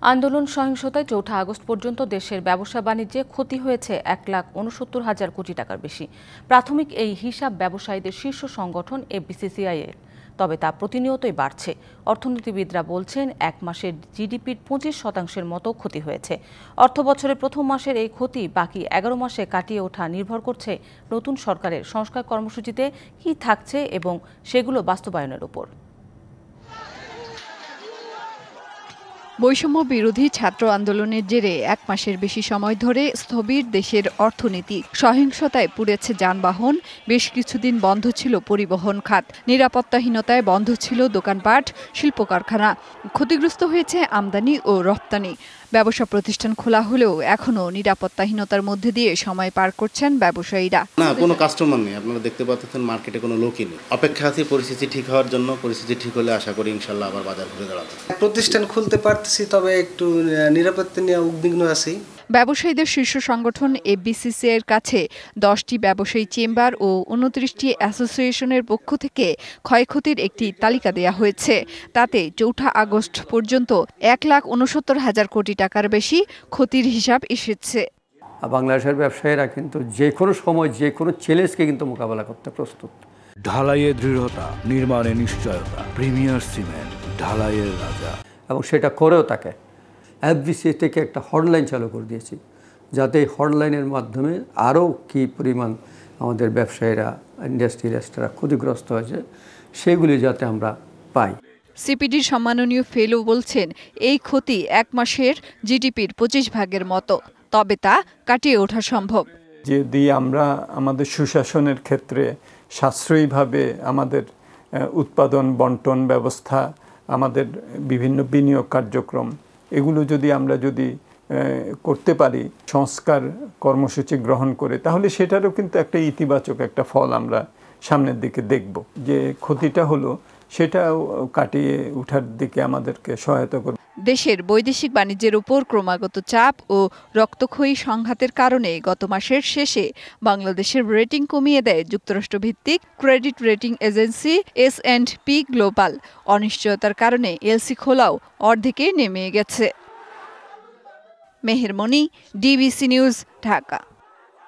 আন্দোলন সহিংসতায় ৪ আগস্ট পর্যন্ত দেশের ব্যবসা বাণিজ্যে ক্ষতি হয়েছে ১,৬৯,০০০ কোটি টাকার বেশি। প্রাথমিক এই হিসাব ব্যবসায়ীদের শীর্ষ সংগঠন এফবিসিসিআই এর, তবে তা প্রতিনিয়তই বাড়ছে। অর্থনীতিবিদরা বলছেন, এক মাসের জিডিপির ২৫% মতো ক্ষতি হয়েছে। অর্থবছরের প্রথম মাসের এই ক্ষতি বাকি ১১ মাসে কাটিয়ে ওঠা নির্ভর করছে নতুন সরকারের সংস্কার কর্মসূচিতে কি থাকছে এবং সেগুলো বাস্তবায়নের উপর। বৈষম্য বিরোধী ছাত্র আন্দোলনের জেরে এক মাসের বেশি সময় ধরে স্থবির দেশের অর্থনীতি। সহিংসতায় পুড়েছে যানবাহন, বেশ কিছুদিন বন্ধ ছিল পরিবহন খাত, নিরাপত্তাহীনতায় বন্ধ ছিল দোকানপাট, শিল্প কারখানা। ক্ষতিগ্রস্ত হয়েছে আমদানি ও রপ্তানি। ব্যবসা প্রতিষ্ঠান খোলা হলেও এখনো নিরাপত্তাহীনতার মধ্যে দিয়ে সময় পার করছেন ব্যবসায়ীরা। না, কোনো কাস্টমার নেই, আপনারা দেখতে পাচ্ছেন মার্কেটে কোনো লোকই নেই। অপেক্ষা আছে পরিস্থিতি ঠিক হওয়ার জন্য। পরিস্থিতি ঠিক হলে আশা করি ইনশাল্লাহ আবার বাজার ঘুরে দাঁড়াবে। প্রতিষ্ঠান খুলতে পারতেছি, তবে একটু নিরাপত্তা নিয়ে উদ্বিগ্ন আছি। ব্যবসায়ীদের শীর্ষ সংগঠন এফবিসিসিআই এর কাছে 10টি ব্যবসায়ী চেম্বার ও 29টি অ্যাসোসিয়েশনের পক্ষ থেকে ক্ষয়ক্ষতির একটি তালিকা দেয়া হয়েছে। তাতে ৪ আগস্ট পর্যন্ত ১,৬৯,০০০ কোটি টাকার বেশি ক্ষতির হিসাব এসেছে। বাংলাদেশের ব্যবসায়ীরা কিন্তু যে কোনো সময় যে কোনো চ্যালেঞ্জকে কিন্তু মোকাবেলা করতে প্রস্তুত। ঢালাইয়ের দৃঢ়তা, নির্মাণে নিশ্চয়তা, প্রিমিয়ার সিমেন্ট, ঢালাইয়ের রাজা। এবং সেটা করেও তাকে এফবিসি থেকে একটা হটলাইন চালু করে দিয়েছি, যাতে এই হটলাইনের মাধ্যমে আরও কী পরিমাণ আমাদের ব্যবসায়ীরা, ইন্ডাস্ট্রিয়ালিস্টরা ক্ষতিগ্রস্ত হয়েছে সেগুলি যাতে আমরা পাই। সিপিডির সম্মাননীয় ফেলো বলছেন, এই ক্ষতি এক মাসের জিডিপির 25% মতো, তবে তা কাটিয়ে ওঠা সম্ভব। যদি আমরা আমাদের সুশাসনের ক্ষেত্রে সাশ্রয়ীভাবে আমাদের উৎপাদন বন্টন ব্যবস্থা, আমাদের বিভিন্ন বিনিয়োগ কার্যক্রম, এগুলো যদি আমরা করতে পারি সংস্কার কর্মসূচি গ্রহণ করে, তাহলে সেটারও কিন্তু একটা ইতিবাচক একটা ফল আমরা সামনের দিকে দেখব। যে ক্ষতিটা হলো সেটাও কাটিয়ে ওঠার দিকে আমাদেরকে সহায়তা করবে। দেশের বৈদেশিক বাণিজ্যের উপর ক্রমাগত চাপ ও রক্তক্ষয়ী সংঘাতের কারণে গত মাসের শেষে বাংলাদেশের রেটিং কমিয়ে দেয় যুক্তরাষ্ট্রভিত্তিক credit rating agency S&P global. অনিশ্চয়তার কারণে এলসি খোলাও অর্ধেকে নেমে গেছে। Meher Moni, DBC news, Dhaka.